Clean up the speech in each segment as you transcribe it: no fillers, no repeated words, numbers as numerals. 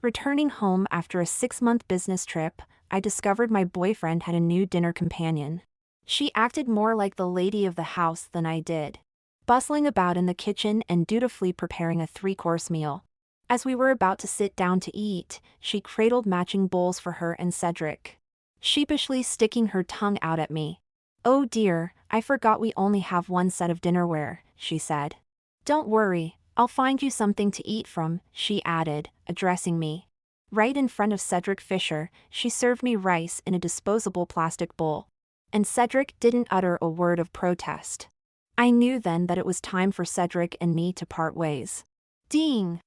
Returning home after a 6-month business trip, I discovered my boyfriend had a new dinner companion. She acted more like the lady of the house than I did, bustling about in the kitchen and dutifully preparing a 3-course meal. As we were about to sit down to eat, she cradled matching bowls for her and Cedric, sheepishly sticking her tongue out at me. "Oh dear, I forgot we only have one set of dinnerware," she said. "Don't worry, I'll find you something to eat from," she added, addressing me. Right in front of Cedric Fisher, she served me rice in a disposable plastic bowl. And Cedric didn't utter a word of protest. I knew then that it was time for Cedric and me to part ways. Ding!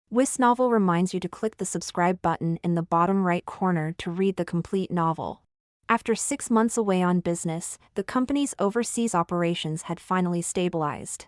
This novel reminds you to click the subscribe button in the bottom right corner to read the complete novel. After 6 months away on business, the company's overseas operations had finally stabilized.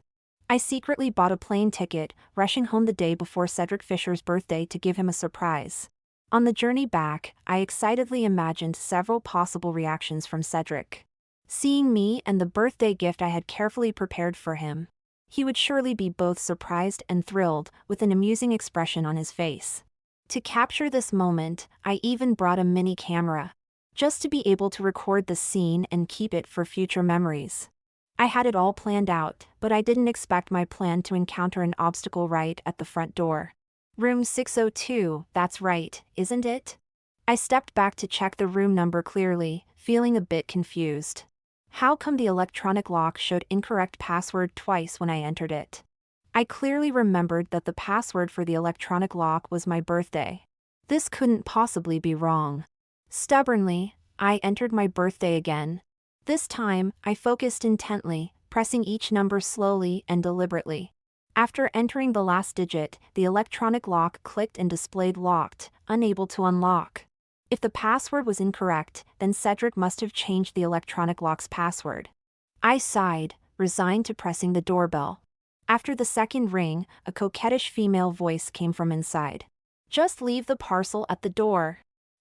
I secretly bought a plane ticket, rushing home the day before Cedric Fisher's birthday to give him a surprise. On the journey back, I excitedly imagined several possible reactions from Cedric. Seeing me and the birthday gift I had carefully prepared for him, he would surely be both surprised and thrilled, with an amusing expression on his face. To capture this moment, I even brought a mini camera, just to be able to record the scene and keep it for future memories. I had it all planned out, but I didn't expect my plan to encounter an obstacle right at the front door. Room 602, that's right, isn't it? I stepped back to check the room number clearly, feeling a bit confused. How come the electronic lock showed incorrect password twice when I entered it? I clearly remembered that the password for the electronic lock was my birthday. This couldn't possibly be wrong. Stubbornly, I entered my birthday again. This time, I focused intently, pressing each number slowly and deliberately. After entering the last digit, the electronic lock clicked and displayed locked, unable to unlock. If the password was incorrect, then Cedric must have changed the electronic lock's password. I sighed, resigned to pressing the doorbell. After the second ring, a coquettish female voice came from inside. "Just leave the parcel at the door."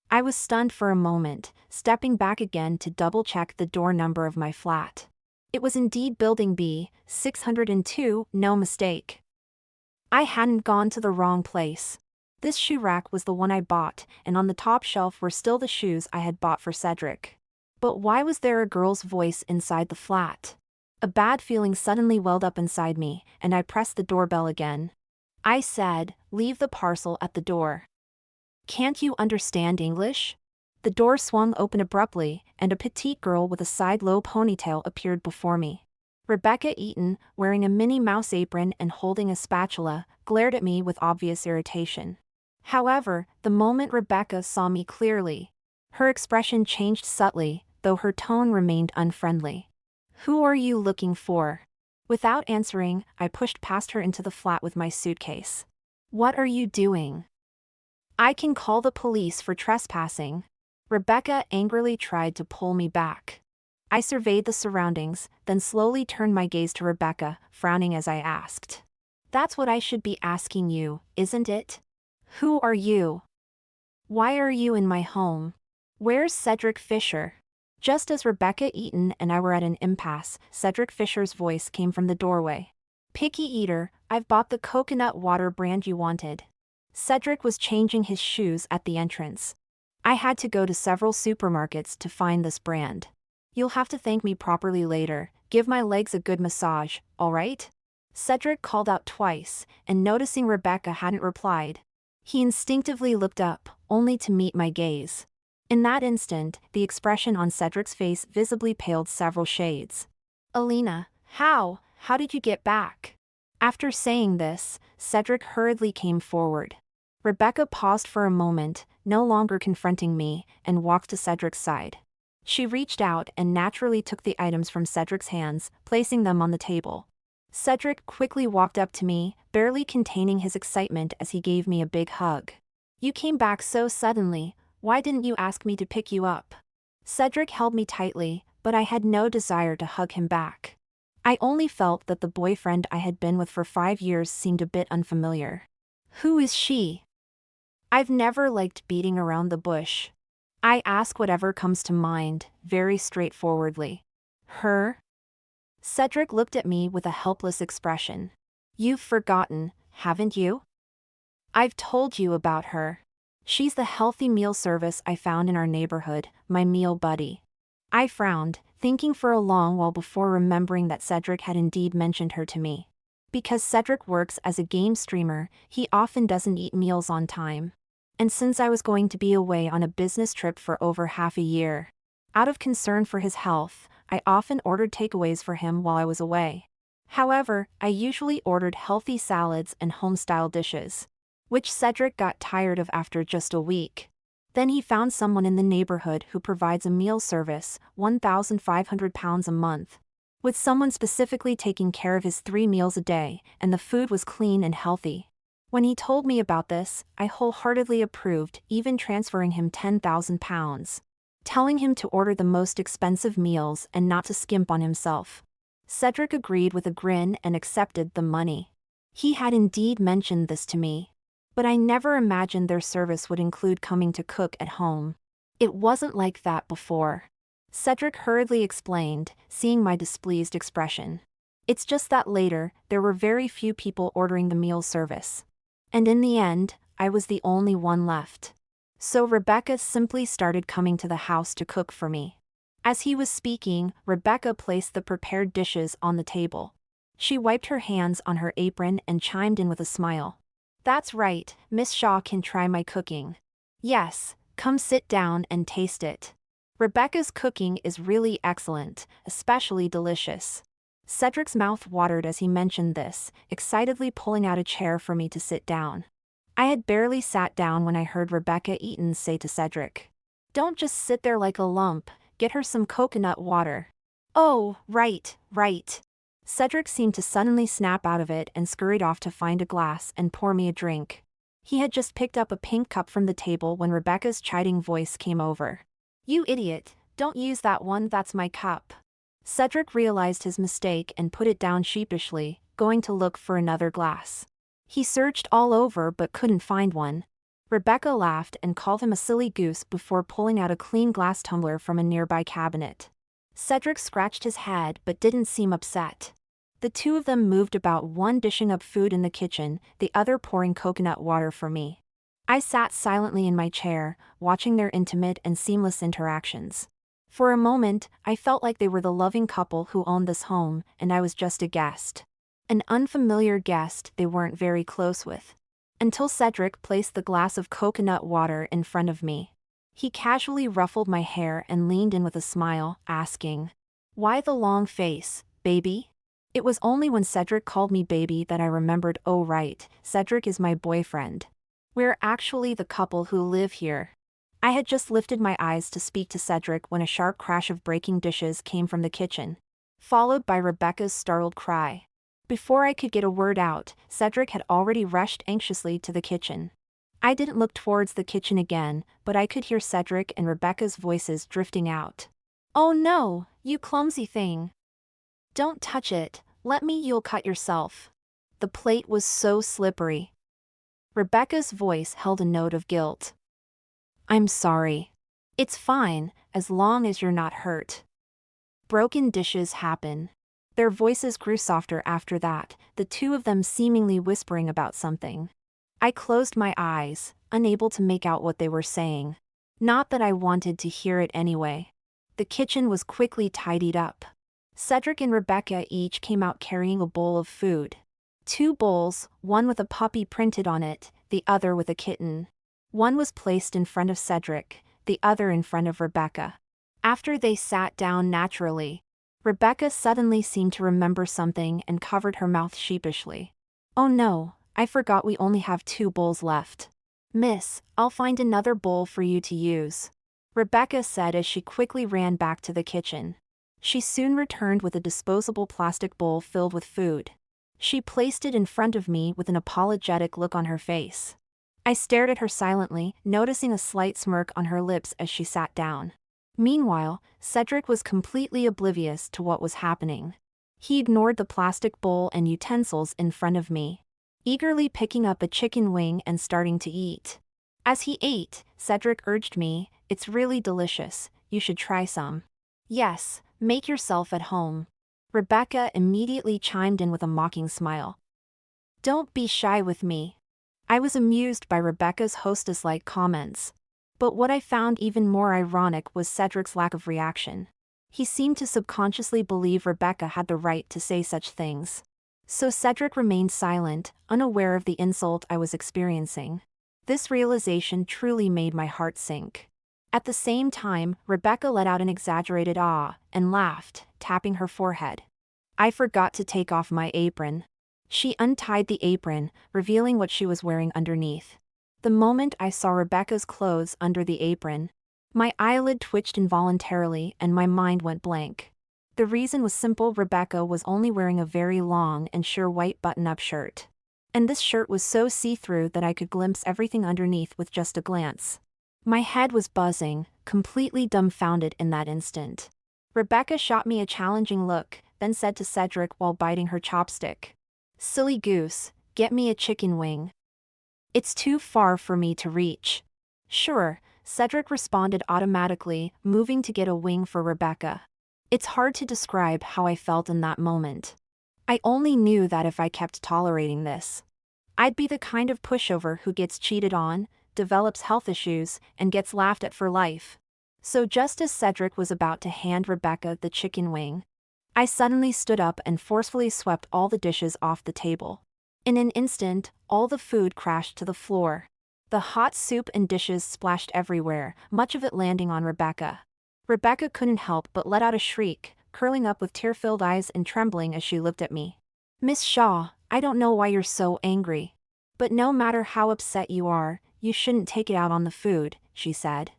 I was stunned for a moment, stepping back again to double-check the door number of my flat. It was indeed Building B, 602, no mistake. I hadn't gone to the wrong place. This shoe rack was the one I bought, and on the top shelf were still the shoes I had bought for Cedric. But why was there a girl's voice inside the flat? A bad feeling suddenly welled up inside me, and I pressed the doorbell again. I said, "Leave the parcel at the door." "Can't you understand English?" The door swung open abruptly, and a petite girl with a side-low ponytail appeared before me. Rebecca Eaton, wearing a Minnie Mouse apron and holding a spatula, glared at me with obvious irritation. However, the moment Rebecca saw me clearly, her expression changed subtly, though her tone remained unfriendly. "Who are you looking for?" Without answering, I pushed past her into the flat with my suitcase. "What are you doing?" "I can call the police for trespassing." Rebecca angrily tried to pull me back. I surveyed the surroundings, then slowly turned my gaze to Rebecca, frowning as I asked. "That's what I should be asking you, isn't it? Who are you? Why are you in my home? Where's Cedric Fisher?" Just as Rebecca Eaton and I were at an impasse, Cedric Fisher's voice came from the doorway. "Picky eater, I've bought the coconut water brand you wanted." Cedric was changing his shoes at the entrance. I had to go to several supermarkets to find this brand. "You'll have to thank me properly later. Give my legs a good massage, all right?" Cedric called out twice, and noticing Rebecca hadn't replied, he instinctively looked up, only to meet my gaze. In that instant, the expression on Cedric's face visibly paled several shades. "Alina, how did you get back?" After saying this, Cedric hurriedly came forward. Rebecca paused for a moment, no longer confronting me, and walked to Cedric's side. She reached out and naturally took the items from Cedric's hands, placing them on the table. Cedric quickly walked up to me, barely containing his excitement as he gave me a big hug. "You came back so suddenly, why didn't you ask me to pick you up?" Cedric held me tightly, but I had no desire to hug him back. I only felt that the boyfriend I had been with for 5 years seemed a bit unfamiliar. "Who is she?" I've never liked beating around the bush. I ask whatever comes to mind, very straightforwardly. "Her?" Cedric looked at me with a helpless expression. "You've forgotten, haven't you?" I've told you about her. She's the healthy meal service I found in our neighborhood, my meal buddy. I frowned, thinking for a long while before remembering that Cedric had indeed mentioned her to me. Because Cedric works as a game streamer, he often doesn't eat meals on time. And since I was going to be away on a business trip for over half a year, out of concern for his health, I often ordered takeaways for him while I was away. However, I usually ordered healthy salads and home-style dishes, which Cedric got tired of after just a week. Then he found someone in the neighborhood who provides a meal service, £1,500 a month, with someone specifically taking care of his 3 meals a day, and the food was clean and healthy. When he told me about this, I wholeheartedly approved, even transferring him £10,000, telling him to order the most expensive meals and not to skimp on himself. Cedric agreed with a grin and accepted the money. He had indeed mentioned this to me, but I never imagined their service would include coming to cook at home. It wasn't like that before. Cedric hurriedly explained, seeing my displeased expression. It's just that later, there were very few people ordering the meal service. And in the end, I was the only one left. So Rebecca simply started coming to the house to cook for me. As he was speaking, Rebecca placed the prepared dishes on the table. She wiped her hands on her apron and chimed in with a smile. That's right, Miss Shaw can try my cooking. Yes, come sit down and taste it. Rebecca's cooking is really excellent, especially delicious. Cedric's mouth watered as he mentioned this, excitedly pulling out a chair for me to sit down. I had barely sat down when I heard Rebecca Eaton say to Cedric, "Don't just sit there like a lump, get her some coconut water." "Oh, right, right." Cedric seemed to suddenly snap out of it and scurried off to find a glass and pour me a drink. He had just picked up a pink cup from the table when Rebecca's chiding voice came over. "You idiot, don't use that one, that's my cup." Cedric realized his mistake and put it down sheepishly, going to look for another glass. He searched all over but couldn't find one. Rebecca laughed and called him a silly goose before pulling out a clean glass tumbler from a nearby cabinet. Cedric scratched his head but didn't seem upset. The two of them moved about, one dishing up food in the kitchen, the other pouring coconut water for me. I sat silently in my chair, watching their intimate and seamless interactions. For a moment, I felt like they were the loving couple who owned this home, and I was just a guest. An unfamiliar guest they weren't very close with. Until Cedric placed the glass of coconut water in front of me. He casually ruffled my hair and leaned in with a smile, asking, "Why the long face, baby?" It was only when Cedric called me baby that I remembered, oh right, Cedric is my boyfriend. We're actually the couple who live here. I had just lifted my eyes to speak to Cedric when a sharp crash of breaking dishes came from the kitchen, followed by Rebecca's startled cry. Before I could get a word out, Cedric had already rushed anxiously to the kitchen. I didn't look towards the kitchen again, but I could hear Cedric and Rebecca's voices drifting out. "Oh no, you clumsy thing. Don't touch it, let me, you'll cut yourself." The plate was so slippery. Rebecca's voice held a note of guilt. "I'm sorry. It's fine, as long as you're not hurt." Broken dishes happen. Their voices grew softer after that, the two of them seemingly whispering about something. I closed my eyes, unable to make out what they were saying. Not that I wanted to hear it anyway. The kitchen was quickly tidied up. Cedric and Rebecca each came out carrying a bowl of food. 2 bowls, one with a puppy printed on it, the other with a kitten. One was placed in front of Cedric, the other in front of Rebecca. After they sat down naturally, Rebecca suddenly seemed to remember something and covered her mouth sheepishly. "Oh no, I forgot we only have 2 bowls left. Miss, I'll find another bowl for you to use," Rebecca said as she quickly ran back to the kitchen. She soon returned with a disposable plastic bowl filled with food. She placed it in front of me with an apologetic look on her face. I stared at her silently, noticing a slight smirk on her lips as she sat down. Meanwhile, Cedric was completely oblivious to what was happening. He ignored the plastic bowl and utensils in front of me, eagerly picking up a chicken wing and starting to eat. As he ate, Cedric urged me, "It's really delicious, you should try some." "Yes, make yourself at home." Rebecca immediately chimed in with a mocking smile. "Don't be shy with me. I was amused by Rebecca's hostess-like comments. But what I found even more ironic was Cedric's lack of reaction. He seemed to subconsciously believe Rebecca had the right to say such things. So Cedric remained silent, unaware of the insult I was experiencing. This realization truly made my heart sink. At the same time, Rebecca let out an exaggerated ah and laughed, tapping her forehead. I forgot to take off my apron. She untied the apron, revealing what she was wearing underneath. The moment I saw Rebecca's clothes under the apron, my eyelid twitched involuntarily and my mind went blank. The reason was simple: Rebecca was only wearing a very long and sheer white button-up shirt. And this shirt was so see-through that I could glimpse everything underneath with just a glance. My head was buzzing, completely dumbfounded in that instant. Rebecca shot me a challenging look, then said to Cedric while biting her chopstick, "Silly goose, get me a chicken wing. It's too far for me to reach." "Sure," Cedric responded automatically, moving to get a wing for Rebecca. It's hard to describe how I felt in that moment. I only knew that if I kept tolerating this, I'd be the kind of pushover who gets cheated on, develops health issues, and gets laughed at for life. So just as Cedric was about to hand Rebecca the chicken wing, I suddenly stood up and forcefully swept all the dishes off the table. In an instant, all the food crashed to the floor. The hot soup and dishes splashed everywhere, much of it landing on Rebecca. Rebecca couldn't help but let out a shriek, curling up with tear-filled eyes and trembling as she looked at me. "Miss Shaw, I don't know why you're so angry. But no matter how upset you are, you shouldn't take it out on the food," she said.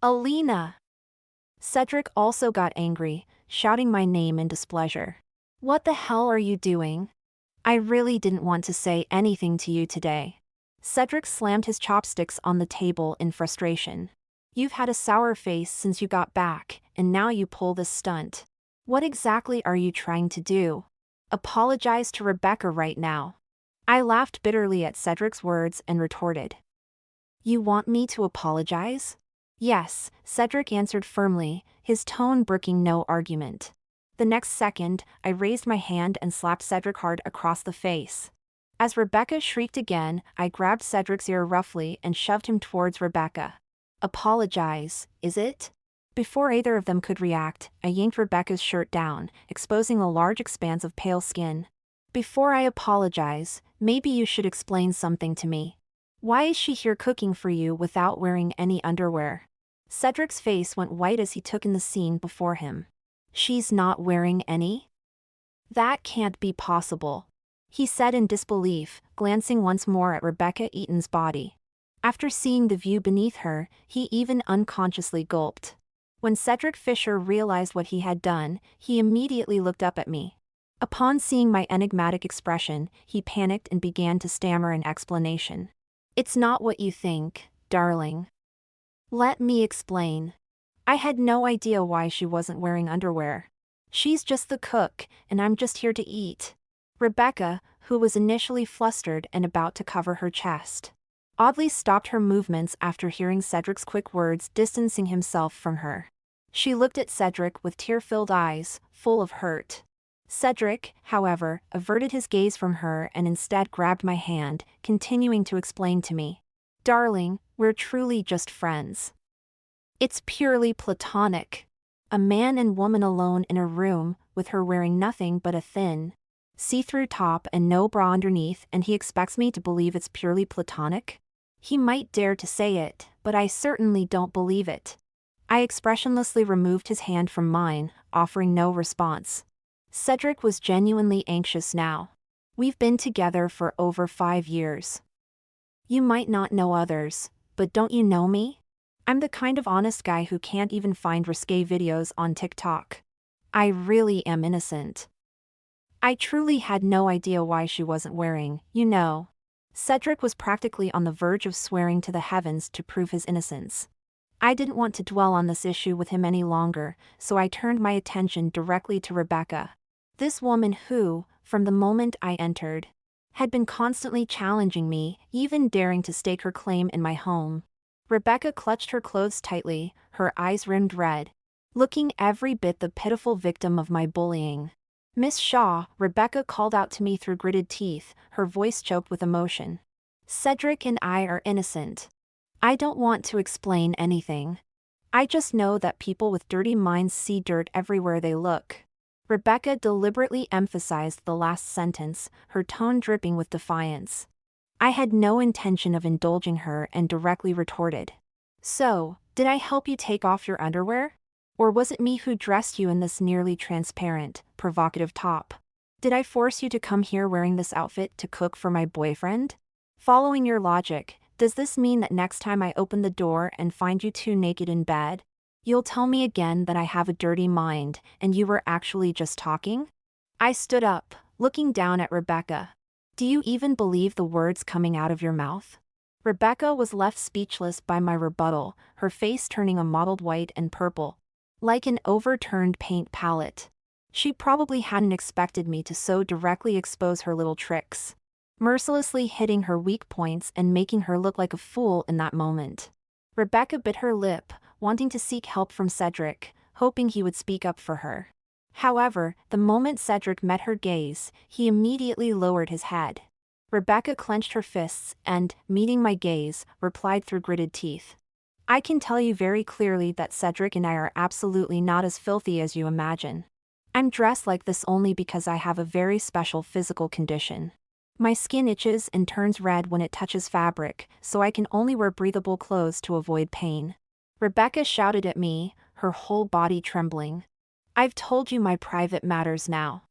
"Alina!" Cedric also got angry, shouting my name in displeasure. "What the hell are you doing? I really didn't want to say anything to you today." Cedric slammed his chopsticks on the table in frustration. "You've had a sour face since you got back, and now you pull this stunt. What exactly are you trying to do? Apologize to Rebecca right now." I laughed bitterly at Cedric's words and retorted, "You want me to apologize?" "Yes," Cedric answered firmly, his tone brooking no argument. The next second, I raised my hand and slapped Cedric hard across the face. As Rebecca shrieked again, I grabbed Cedric's ear roughly and shoved him towards Rebecca. "Apologize, is it?" Before either of them could react, I yanked Rebecca's shirt down, exposing a large expanse of pale skin. "Before I apologize, maybe you should explain something to me. Why is she here cooking for you without wearing any underwear?" Cedric's face went white as he took in the scene before him. "She's not wearing any? That can't be possible," he said in disbelief, glancing once more at Rebecca Eaton's body. After seeing the view beneath her, he even unconsciously gulped. When Cedric Fisher realized what he had done, he immediately looked up at me. Upon seeing my enigmatic expression, he panicked and began to stammer an explanation. "It's not what you think, darling. Let me explain. I had no idea why she wasn't wearing underwear. She's just the cook, and I'm just here to eat." Rebecca, who was initially flustered and about to cover her chest, oddly stopped her movements after hearing Cedric's quick words, distancing himself from her. She looked at Cedric with tear-filled eyes, full of hurt. Cedric, however, averted his gaze from her and instead grabbed my hand, continuing to explain to me. "Darling, we're truly just friends. It's purely platonic. A man and woman alone in a room, with her wearing nothing but a thin, see-through top and no bra underneath, and he expects me to believe it's purely platonic? He might dare to say it, but I certainly don't believe it." I expressionlessly removed his hand from mine, offering no response. Cedric was genuinely anxious now. "We've been together for over 5 years. You might not know others, but don't you know me? I'm the kind of honest guy who can't even find risque videos on TikTok. I really am innocent. I truly had no idea why she wasn't wearing, you know." Cedric was practically on the verge of swearing to the heavens to prove his innocence. I didn't want to dwell on this issue with him any longer, so I turned my attention directly to Rebecca. This woman who, from the moment I entered, had been constantly challenging me, even daring to stake her claim in my home. Rebecca clutched her clothes tightly, her eyes rimmed red, looking every bit the pitiful victim of my bullying. "Miss Shaw," Rebecca called out to me through gritted teeth, her voice choked with emotion. Cedric and I are innocent. I don't want to explain anything. I just know that people with dirty minds see dirt everywhere they look. Rebecca deliberately emphasized the last sentence, her tone dripping with defiance. I had no intention of indulging her and directly retorted. So, did I help you take off your underwear? Or was it me who dressed you in this nearly transparent, provocative top? Did I force you to come here wearing this outfit to cook for my boyfriend? Following your logic, does this mean that next time I open the door and find you two naked in bed, you'll tell me again that I have a dirty mind and you were actually just talking? I stood up, looking down at Rebecca. Do you even believe the words coming out of your mouth? Rebecca was left speechless by my rebuttal, her face turning a mottled white and purple, like an overturned paint palette. She probably hadn't expected me to so directly expose her little tricks, mercilessly hitting her weak points and making her look like a fool in that moment. Rebecca bit her lip, wanting to seek help from Cedric, hoping he would speak up for her. However, the moment Cedric met her gaze, he immediately lowered his head. Rebecca clenched her fists and, meeting my gaze, replied through gritted teeth. I can tell you very clearly that Cedric and I are absolutely not as filthy as you imagine. I'm dressed like this only because I have a very special physical condition. My skin itches and turns red when it touches fabric, so I can only wear breathable clothes to avoid pain. Rebecca shouted at me, her whole body trembling. I've told you my private matters now.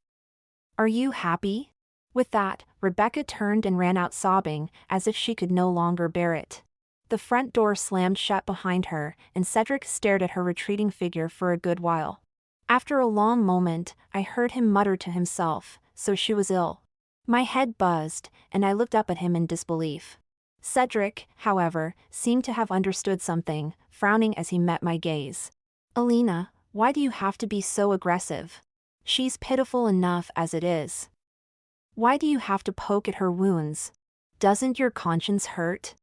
Are you happy? With that, Rebecca turned and ran out sobbing, as if she could no longer bear it. The front door slammed shut behind her, and Cedric stared at her retreating figure for a good while. After a long moment, I heard him mutter to himself, so she was ill. My head buzzed, and I looked up at him in disbelief. Cedric, however, seemed to have understood something, frowning as he met my gaze. Alina, why do you have to be so aggressive? She's pitiful enough as it is. Why do you have to poke at her wounds? Doesn't your conscience hurt?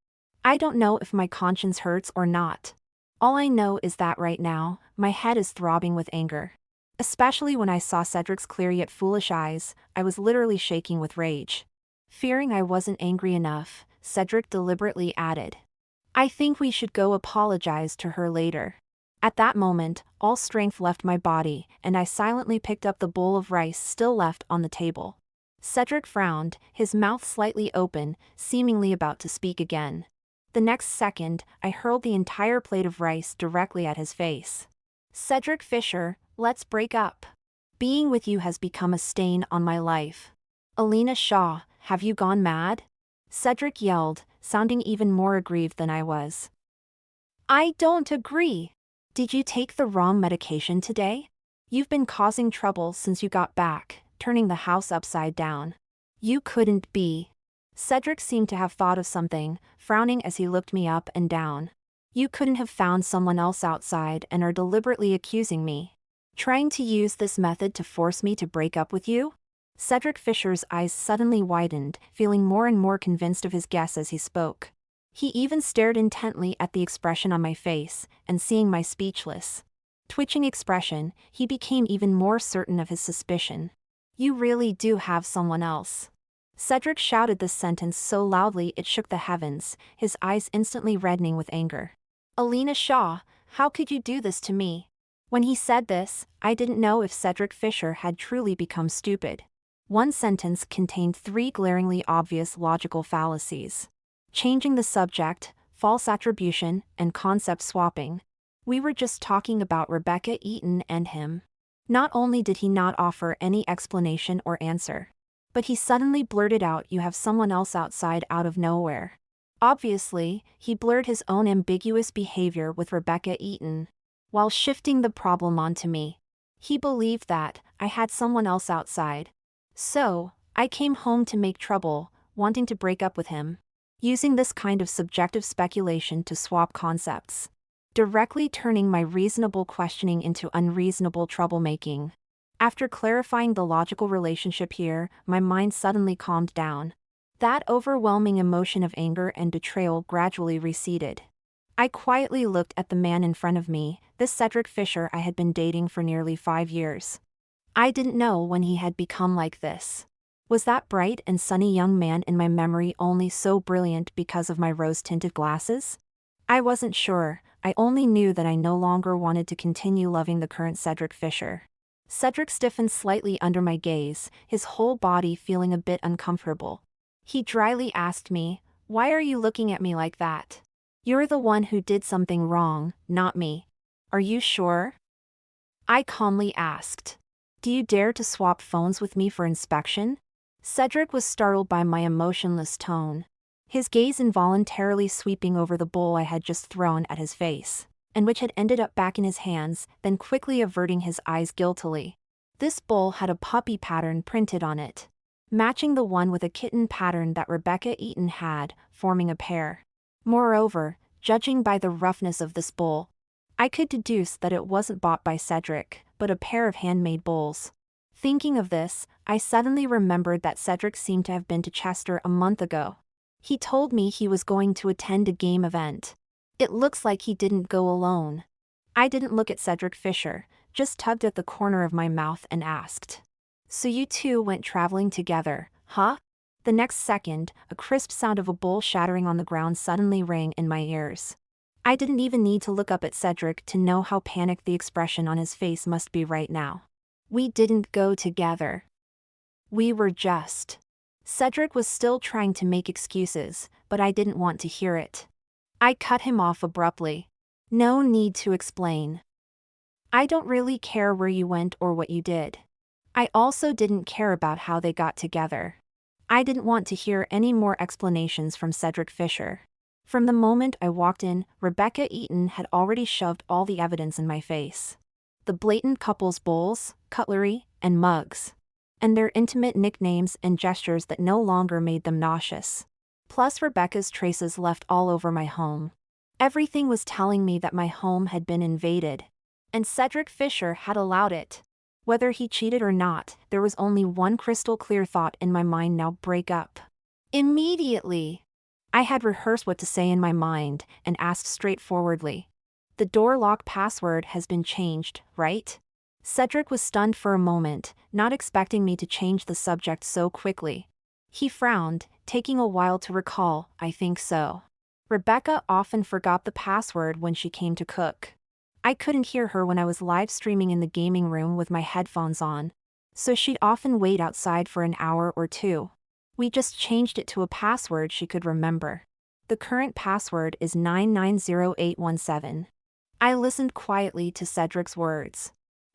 I don't know if my conscience hurts or not. All I know is that right now, my head is throbbing with anger. Especially when I saw Cedric's clear yet foolish eyes, I was literally shaking with rage. Fearing I wasn't angry enough, Cedric deliberately added, I think we should go apologize to her later. At that moment, all strength left my body, and I silently picked up the bowl of rice still left on the table. Cedric frowned, his mouth slightly open, seemingly about to speak again. The next second, I hurled the entire plate of rice directly at his face. Cedric Fisher, let's break up. Being with you has become a stain on my life. Alina Shaw, have you gone mad? Cedric yelled, sounding even more aggrieved than I was. I don't agree. Did you take the wrong medication today? You've been causing trouble since you got back, turning the house upside down. You couldn't be. Cedric seemed to have thought of something, frowning as he looked me up and down. You couldn't have found someone else outside and are deliberately accusing me. Trying to use this method to force me to break up with you? Cedric Fisher's eyes suddenly widened, feeling more and more convinced of his guess as he spoke. He even stared intently at the expression on my face, and seeing my speechless, twitching expression, he became even more certain of his suspicion. You really do have someone else. Cedric shouted this sentence so loudly it shook the heavens, his eyes instantly reddening with anger. Alina Shaw, how could you do this to me? When he said this, I didn't know if Cedric Fisher had truly become stupid. One sentence contained 3 glaringly obvious logical fallacies. Changing the subject, false attribution, and concept swapping. We were just talking about Rebecca Eaton and him. Not only did he not offer any explanation or answer, but he suddenly blurted out, you have someone else outside out of nowhere. Obviously, he blurred his own ambiguous behavior with Rebecca Eaton, while shifting the problem onto me. He believed that I had someone else outside. So, I came home to make trouble, wanting to break up with him. Using this kind of subjective speculation to swap concepts, directly turning my reasonable questioning into unreasonable troublemaking. After clarifying the logical relationship here, my mind suddenly calmed down. That overwhelming emotion of anger and betrayal gradually receded. I quietly looked at the man in front of me, this Cedric Fisher I had been dating for nearly 5 years. I didn't know when he had become like this. Was that bright and sunny young man in my memory only so brilliant because of my rose-tinted glasses? I wasn't sure. I only knew that I no longer wanted to continue loving the current Cedric Fisher. Cedric stiffened slightly under my gaze, his whole body feeling a bit uncomfortable. He dryly asked me, "Why are you looking at me like that? You're the one who did something wrong, not me. Are you sure?" I calmly asked. "Do you dare to swap phones with me for inspection?" Cedric was startled by my emotionless tone, his gaze involuntarily sweeping over the bowl I had just thrown at his face, and which had ended up back in his hands, then quickly averting his eyes guiltily. This bowl had a puppy pattern printed on it, matching the one with a kitten pattern that Rebecca Eaton had, forming a pair. Moreover, judging by the roughness of this bowl, I could deduce that it wasn't bought by Cedric, but a pair of handmade bowls. Thinking of this, I suddenly remembered that Cedric seemed to have been to Chester a month ago. He told me he was going to attend a game event. It looks like he didn't go alone. I didn't look at Cedric Fisher, just tugged at the corner of my mouth and asked, "So you two went traveling together, huh?" The next second, a crisp sound of a bowl shattering on the ground suddenly rang in my ears. I didn't even need to look up at Cedric to know how panicked the expression on his face must be right now. "We didn't go together. We were just..." Cedric was still trying to make excuses, but I didn't want to hear it. I cut him off abruptly. "No need to explain. I don't really care where you went or what you did. I also didn't care about how they got together." I didn't want to hear any more explanations from Cedric Fisher. From the moment I walked in, Rebecca Eaton had already shoved all the evidence in my face. The blatant couple's bowls, cutlery, and mugs. And their intimate nicknames and gestures that no longer made them nauseous. Plus Rebecca's traces left all over my home. Everything was telling me that my home had been invaded. And Cedric Fisher had allowed it. Whether he cheated or not, there was only one crystal clear thought in my mind now: break up. Immediately. I had rehearsed what to say in my mind, and asked straightforwardly. "The door lock password has been changed, right?" Cedric was stunned for a moment, not expecting me to change the subject so quickly. He frowned, taking a while to recall. "I think so. Rebecca often forgot the password when she came to cook. I couldn't hear her when I was live streaming in the gaming room with my headphones on, so she'd often wait outside for an hour or two. We just changed it to a password she could remember. The current password is 990817. I listened quietly to Cedric's words.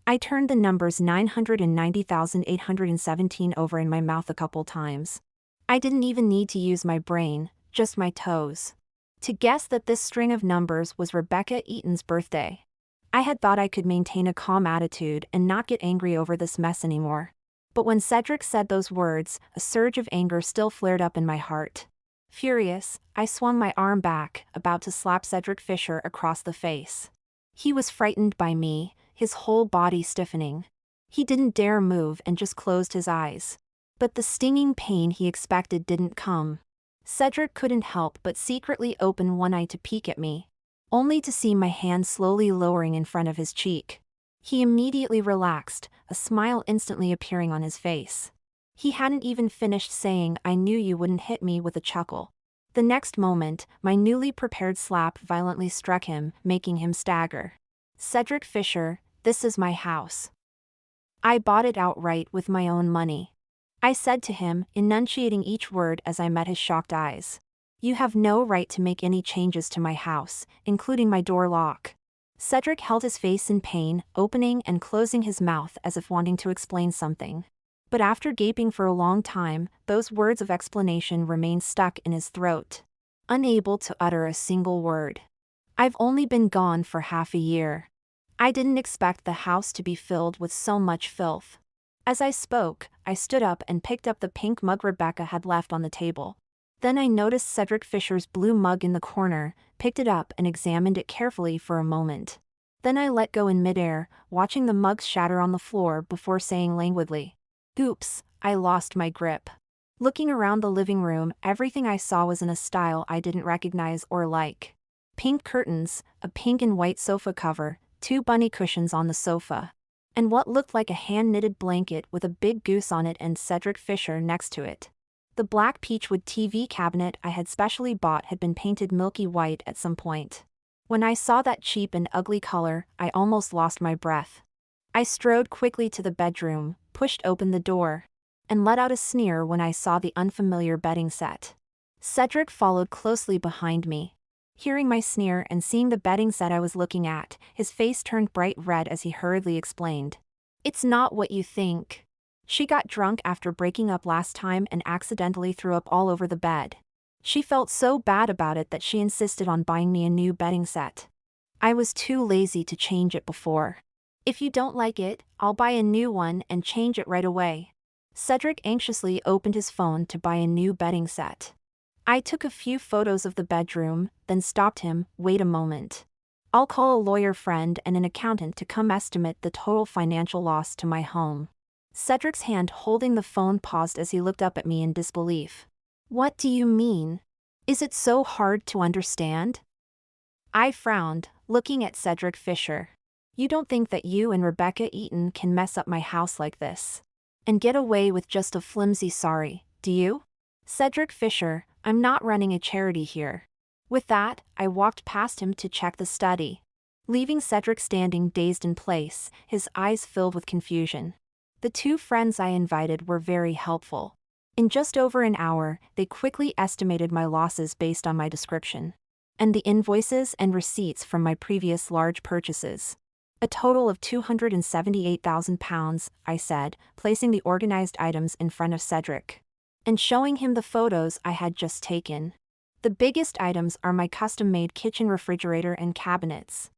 I turned the numbers 990,817 over in my mouth a couple times. I didn't even need to use my brain, just my toes, to guess that this string of numbers was Rebecca Eaton's birthday. I had thought I could maintain a calm attitude and not get angry over this mess anymore. But when Cedric said those words, a surge of anger still flared up in my heart. Furious, I swung my arm back, about to slap Cedric Fisher across the face. He was frightened by me, his whole body stiffening. He didn't dare move and just closed his eyes. But the stinging pain he expected didn't come. Cedric couldn't help but secretly open one eye to peek at me, only to see my hand slowly lowering in front of his cheek. He immediately relaxed, a smile instantly appearing on his face. He hadn't even finished saying "I knew you wouldn't" hit me with a chuckle. The next moment, my newly prepared slap violently struck him, making him stagger. "Cedric Fisher, this is my house. I bought it outright with my own money," I said to him, enunciating each word as I met his shocked eyes. "You have no right to make any changes to my house, including my door lock." Cedric held his face in pain, opening and closing his mouth as if wanting to explain something. But after gaping for a long time, those words of explanation remained stuck in his throat, unable to utter a single word. "I've only been gone for half a year. I didn't expect the house to be filled with so much filth." As I spoke, I stood up and picked up the pink mug Rebecca had left on the table. Then I noticed Cedric Fisher's blue mug in the corner, picked it up and examined it carefully for a moment. Then I let go in midair, watching the mugs shatter on the floor before saying languidly, "Oops, I lost my grip." Looking around the living room, everything I saw was in a style I didn't recognize or like. Pink curtains, a pink and white sofa cover, 2 bunny cushions on the sofa, and what looked like a hand-knitted blanket with a big goose on it and Cedric Fisher next to it. The black peachwood TV cabinet I had specially bought had been painted milky white at some point. When I saw that cheap and ugly color, I almost lost my breath. I strode quickly to the bedroom, pushed open the door, and let out a sneer when I saw the unfamiliar bedding set. Cedric followed closely behind me. Hearing my sneer and seeing the bedding set I was looking at, his face turned bright red as he hurriedly explained. "It's not what you think. She got drunk after breaking up last time and accidentally threw up all over the bed. She felt so bad about it that she insisted on buying me a new bedding set. I was too lazy to change it before. If you don't like it, I'll buy a new one and change it right away." Cedric anxiously opened his phone to buy a new bedding set. I took a few photos of the bedroom, then stopped him. "Wait a moment. I'll call a lawyer friend and an accountant to come estimate the total financial loss to my home." Cedric's hand holding the phone paused as he looked up at me in disbelief. "What do you mean? Is it so hard to understand?" I frowned, looking at Cedric Fisher. "You don't think that you and Rebecca Eaton can mess up my house like this and get away with just a flimsy sorry, do you?" "Cedric Fisher, I'm not running a charity here." With that, I walked past him to check the study, leaving Cedric standing dazed in place, his eyes filled with confusion. The two friends I invited were very helpful. In just over an hour, they quickly estimated my losses based on my description and the invoices and receipts from my previous large purchases. "A total of £278,000, I said, placing the organized items in front of Cedric and showing him the photos I had just taken. "The biggest items are my custom-made kitchen refrigerator and cabinets,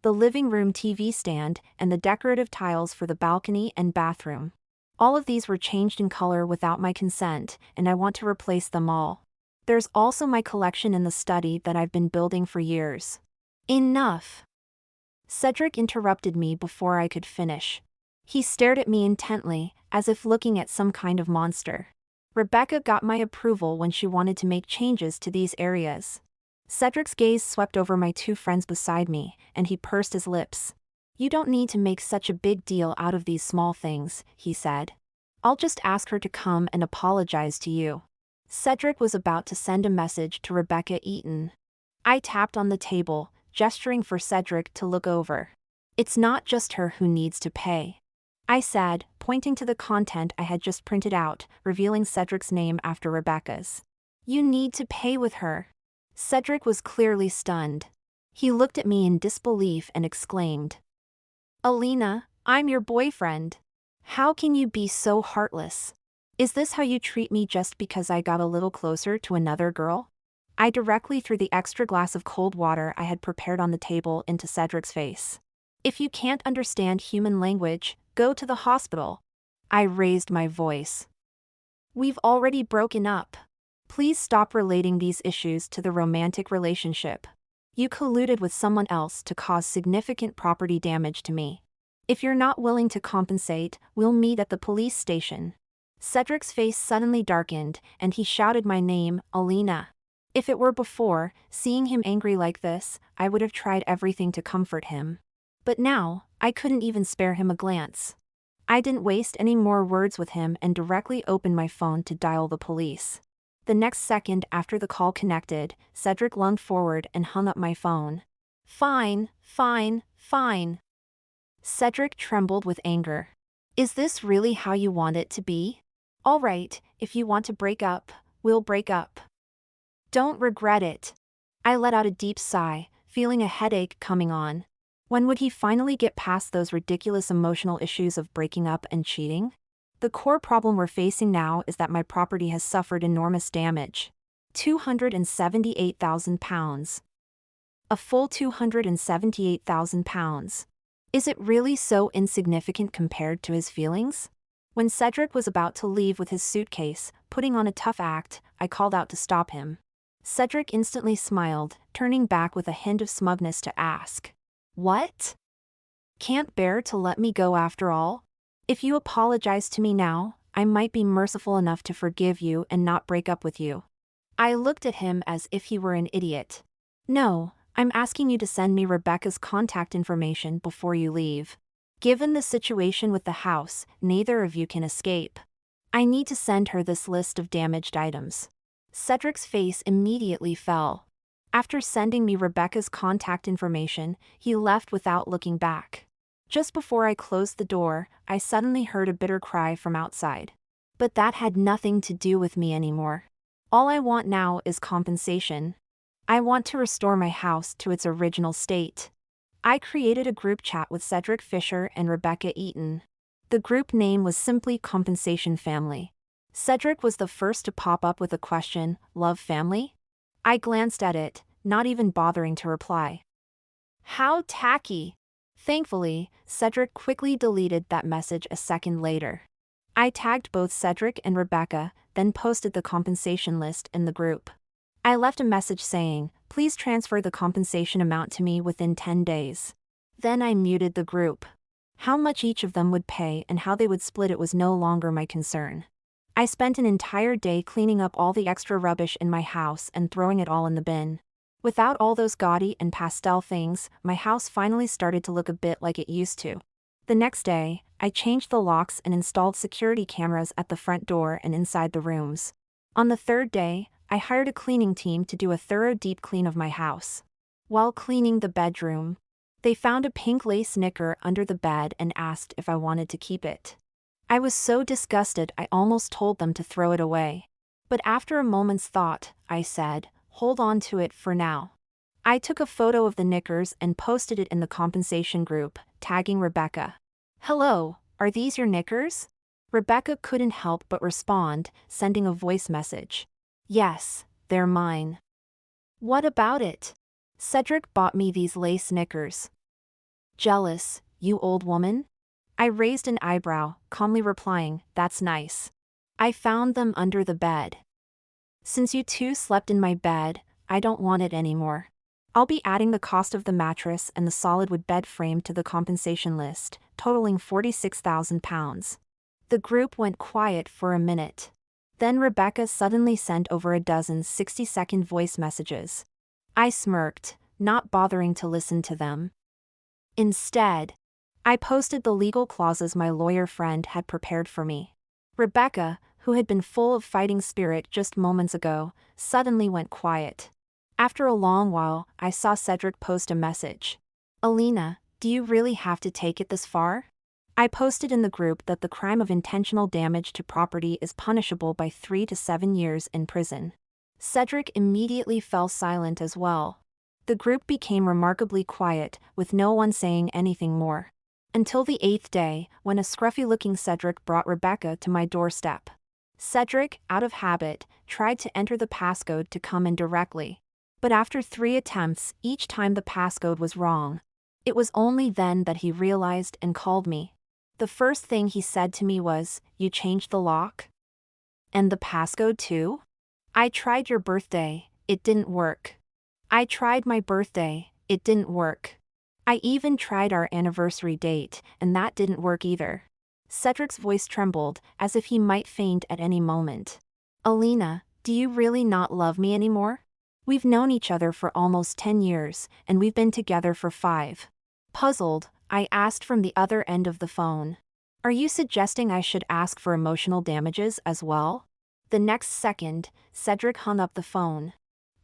the living room TV stand, and the decorative tiles for the balcony and bathroom. All of these were changed in color without my consent, and I want to replace them all. There's also my collection in the study that I've been building for years." "Enough!" Cedric interrupted me before I could finish. He stared at me intently, as if looking at some kind of monster. "Rebecca got my approval when she wanted to make changes to these areas." Cedric's gaze swept over my two friends beside me, and he pursed his lips. "You don't need to make such a big deal out of these small things," he said. "I'll just ask her to come and apologize to you." Cedric was about to send a message to Rebecca Eaton. I tapped on the table, gesturing for Cedric to look over. "It's not just her who needs to pay," I said, pointing to the content I had just printed out, revealing Cedric's name after Rebecca's. "You need to pay with her." Cedric was clearly stunned. He looked at me in disbelief and exclaimed, "Alina, I'm your boyfriend. How can you be so heartless? Is this how you treat me just because I got a little closer to another girl?" I directly threw the extra glass of cold water I had prepared on the table into Cedric's face. "If you can't understand human language, go to the hospital." I raised my voice. "We've already broken up. Please stop relating these issues to the romantic relationship. You colluded with someone else to cause significant property damage to me. If you're not willing to compensate, we'll meet at the police station." Cedric's face suddenly darkened, and he shouted my name, "Alina." If it were before, seeing him angry like this, I would have tried everything to comfort him. But now, I couldn't even spare him a glance. I didn't waste any more words with him and directly opened my phone to dial the police. The next second after the call connected, Cedric lunged forward and hung up my phone. "Fine, fine, fine." Cedric trembled with anger. "Is this really how you want it to be? All right, if you want to break up, we'll break up. Don't regret it." I let out a deep sigh, feeling a headache coming on. When would he finally get past those ridiculous emotional issues of breaking up and cheating? The core problem we're facing now is that my property has suffered enormous damage. £278,000. A full £278,000. Is it really so insignificant compared to his feelings? When Cedric was about to leave with his suitcase, putting on a tough act, I called out to stop him. Cedric instantly smiled, turning back with a hint of smugness to ask, "What? Can't bear to let me go after all? If you apologize to me now, I might be merciful enough to forgive you and not break up with you." I looked at him as if he were an idiot. "No, I'm asking you to send me Rebecca's contact information before you leave." Given the situation with the house, neither of you can escape. I need to send her this list of damaged items. Cedric's face immediately fell. After sending me Rebecca's contact information, he left without looking back. Just before I closed the door, I suddenly heard a bitter cry from outside. But that had nothing to do with me anymore. All I want now is compensation. I want to restore my house to its original state. I created a group chat with Cedric Fisher and Rebecca Eaton. The group name was simply Compensation Family. Cedric was the first to pop up with a question, "Love family?" I glanced at it, not even bothering to reply. How tacky! Thankfully, Cedric quickly deleted that message a second later. I tagged both Cedric and Rebecca, then posted the compensation list in the group. I left a message saying, "Please transfer the compensation amount to me within 10 days. Then I muted the group. How much each of them would pay and how they would split it was no longer my concern. I spent an entire day cleaning up all the extra rubbish in my house and throwing it all in the bin. Without all those gaudy and pastel things, my house finally started to look a bit like it used to. The next day, I changed the locks and installed security cameras at the front door and inside the rooms. On the third day, I hired a cleaning team to do a thorough deep clean of my house. While cleaning the bedroom, they found a pink lace knicker under the bed and asked if I wanted to keep it. I was so disgusted I almost told them to throw it away. But after a moment's thought, I said, "Hold on to it for now." I took a photo of the knickers and posted it in the compensation group, tagging Rebecca. "Hello, are these your knickers?" Rebecca couldn't help but respond, sending a voice message. "Yes, they're mine." "What about it?" "Cedric bought me these lace knickers." "Jealous, you old woman?" I raised an eyebrow, calmly replying, "That's nice. I found them under the bed. Since you two slept in my bed, I don't want it anymore. I'll be adding the cost of the mattress and the solid wood bed frame to the compensation list, totaling £46,000. The group went quiet for a minute. Then Rebecca suddenly sent over a dozen 60-second voice messages. I smirked, not bothering to listen to them. Instead, I posted the legal clauses my lawyer friend had prepared for me. Rebecca, who had been full of fighting spirit just moments ago, suddenly went quiet. After a long while, I saw Cedric post a message. "Alina, do you really have to take it this far?" I posted in the group that the crime of intentional damage to property is punishable by 3 to 7 years in prison. Cedric immediately fell silent as well. The group became remarkably quiet, with no one saying anything more. Until the 8th day, when a scruffy-looking Cedric brought Rebecca to my doorstep. Cedric, out of habit, tried to enter the passcode to come in directly. But after 3 attempts, each time the passcode was wrong. It was only then that he realized and called me. The first thing he said to me was, "You changed the lock? And the passcode too?" "I tried your birthday, it didn't work." "I tried my birthday, it didn't work." "I even tried our anniversary date, and that didn't work either." Cedric's voice trembled, as if he might faint at any moment. "Alina, do you really not love me anymore? We've known each other for almost 10 years, and we've been together for 5. Puzzled, I asked from the other end of the phone. "Are you suggesting I should ask for emotional damages as well?" The next second, Cedric hung up the phone.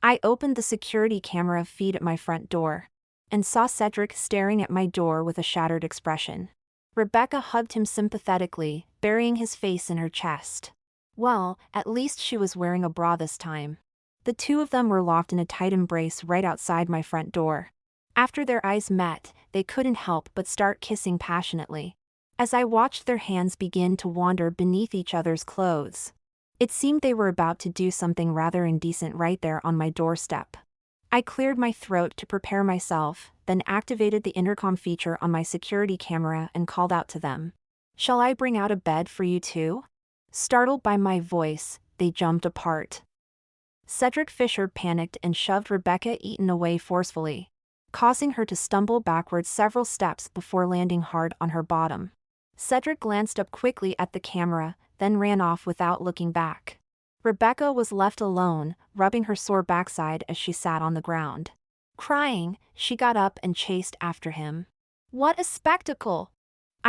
I opened the security camera feed at my front door and saw Cedric staring at my door with a shattered expression. Rebecca hugged him sympathetically, burying his face in her chest. Well, at least she was wearing a bra this time. The two of them were locked in a tight embrace right outside my front door. After their eyes met, they couldn't help but start kissing passionately. As I watched their hands begin to wander beneath each other's clothes, it seemed they were about to do something rather indecent right there on my doorstep. I cleared my throat to prepare myself, then activated the intercom feature on my security camera and called out to them. "Shall I bring out a bed for you too?" Startled by my voice, they jumped apart. Cedric Fisher panicked and shoved Rebecca Eaton away forcefully, causing her to stumble backwards several steps before landing hard on her bottom. Cedric glanced up quickly at the camera, then ran off without looking back. Rebecca was left alone, rubbing her sore backside as she sat on the ground. Crying, she got up and chased after him. "What a spectacle!"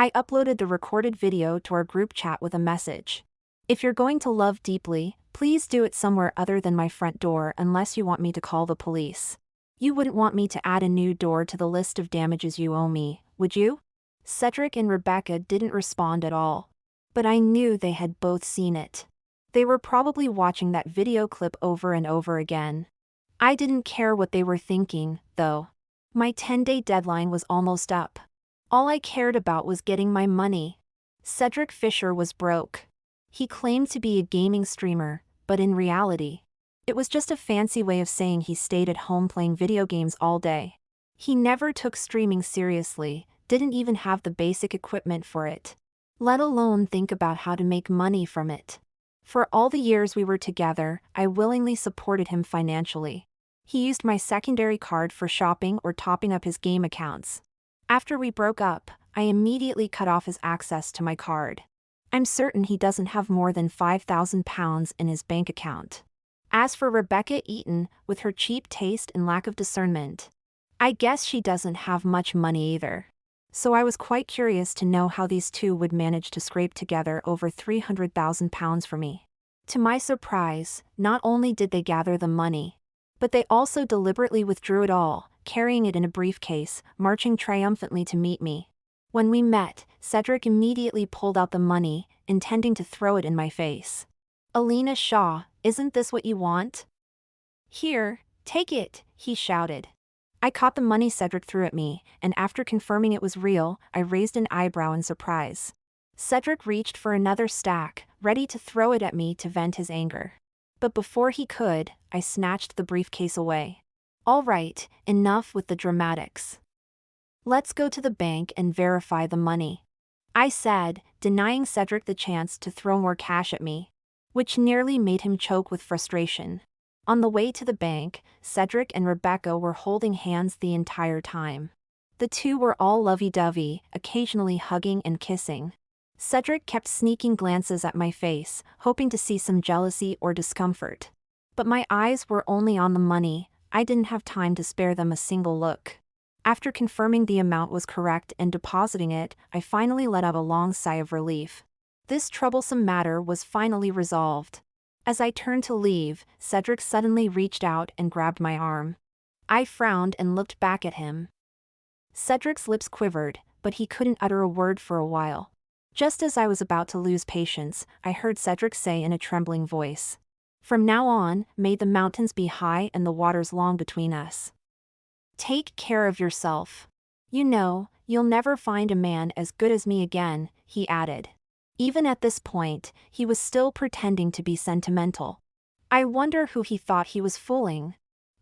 I uploaded the recorded video to our group chat with a message. If you're going to love deeply, please do it somewhere other than my front door unless you want me to call the police. You wouldn't want me to add a new door to the list of damages you owe me, would you? Cedric and Rebecca didn't respond at all. But I knew they had both seen it. They were probably watching that video clip over and over again. I didn't care what they were thinking, though. My 10-day deadline was almost up. All I cared about was getting my money. Cedric Fisher was broke. He claimed to be a gaming streamer, but in reality, it was just a fancy way of saying he stayed at home playing video games all day. He never took streaming seriously, didn't even have the basic equipment for it, let alone think about how to make money from it. For all the years we were together, I willingly supported him financially. He used my secondary card for shopping or topping up his game accounts. After we broke up, I immediately cut off his access to my card. I'm certain he doesn't have more than £5,000 in his bank account. As for Rebecca Eaton, with her cheap taste and lack of discernment, I guess she doesn't have much money either. So I was quite curious to know how these two would manage to scrape together over £300,000 for me. To my surprise, not only did they gather the money, but they also deliberately withdrew it all, carrying it in a briefcase, marching triumphantly to meet me. When we met, Cedric immediately pulled out the money, intending to throw it in my face. "Alina Shaw, isn't this what you want? Here, take it," he shouted. I caught the money Cedric threw at me, and after confirming it was real, I raised an eyebrow in surprise. Cedric reached for another stack, ready to throw it at me to vent his anger. But before he could, I snatched the briefcase away. "All right, enough with the dramatics. Let's go to the bank and verify the money," I said, denying Cedric the chance to throw more cash at me, which nearly made him choke with frustration. On the way to the bank, Cedric and Rebecca were holding hands the entire time. The two were all lovey-dovey, occasionally hugging and kissing. Cedric kept sneaking glances at my face, hoping to see some jealousy or discomfort. But my eyes were only on the money. I didn't have time to spare them a single look. After confirming the amount was correct and depositing it, I finally let out a long sigh of relief. This troublesome matter was finally resolved. As I turned to leave, Cedric suddenly reached out and grabbed my arm. I frowned and looked back at him. Cedric's lips quivered, but he couldn't utter a word for a while. Just as I was about to lose patience, I heard Cedric say in a trembling voice, "From now on, may the mountains be high and the waters long between us. Take care of yourself. You know, you'll never find a man as good as me again," he added. Even at this point, he was still pretending to be sentimental. I wonder who he thought he was fooling.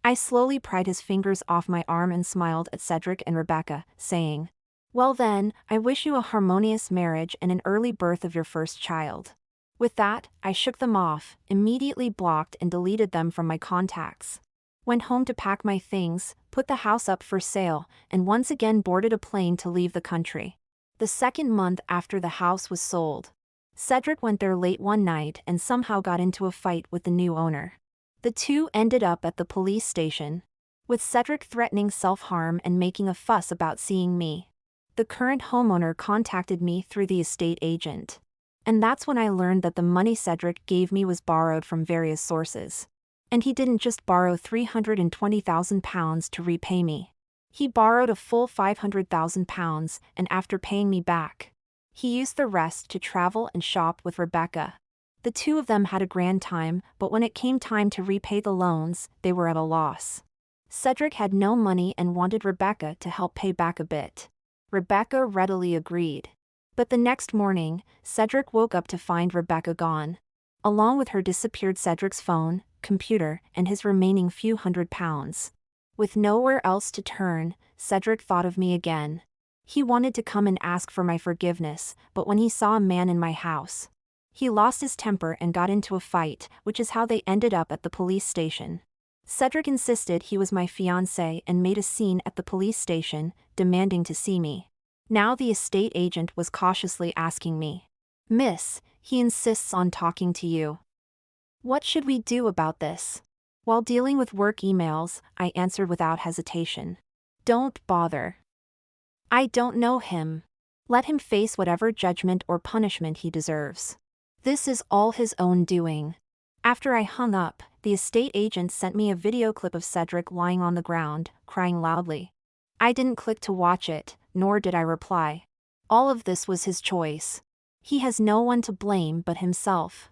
I slowly pried his fingers off my arm and smiled at Cedric and Rebecca, saying, "Well then, I wish you a harmonious marriage and an early birth of your first child." With that, I shook them off, immediately blocked and deleted them from my contacts. Went home to pack my things, put the house up for sale, and once again boarded a plane to leave the country. The second month after the house was sold, Cedric went there late one night and somehow got into a fight with the new owner. The two ended up at the police station, with Cedric threatening self-harm and making a fuss about seeing me. The current homeowner contacted me through the estate agent. And that's when I learned that the money Cedric gave me was borrowed from various sources. And he didn't just borrow £320,000 to repay me. He borrowed a full £500,000, and after paying me back, he used the rest to travel and shop with Rebecca. The two of them had a grand time, but when it came time to repay the loans, they were at a loss. Cedric had no money and wanted Rebecca to help pay back a bit. Rebecca readily agreed. But the next morning, Cedric woke up to find Rebecca gone. Along with her disappeared Cedric's phone, computer, and his remaining few £100s. With nowhere else to turn, Cedric thought of me again. He wanted to come and ask for my forgiveness, but when he saw a man in my house, he lost his temper and got into a fight, which is how they ended up at the police station. Cedric insisted he was my fiancé and made a scene at the police station, demanding to see me. Now the estate agent was cautiously asking me, "Miss, he insists on talking to you. What should we do about this?" While dealing with work emails, I answered without hesitation, "Don't bother. I don't know him. Let him face whatever judgment or punishment he deserves. This is all his own doing. After I hung up, the estate agent sent me a video clip of Cedric lying on the ground, crying loudly. I didn't click to watch it, nor did I reply. All of this was his choice. He has no one to blame but himself.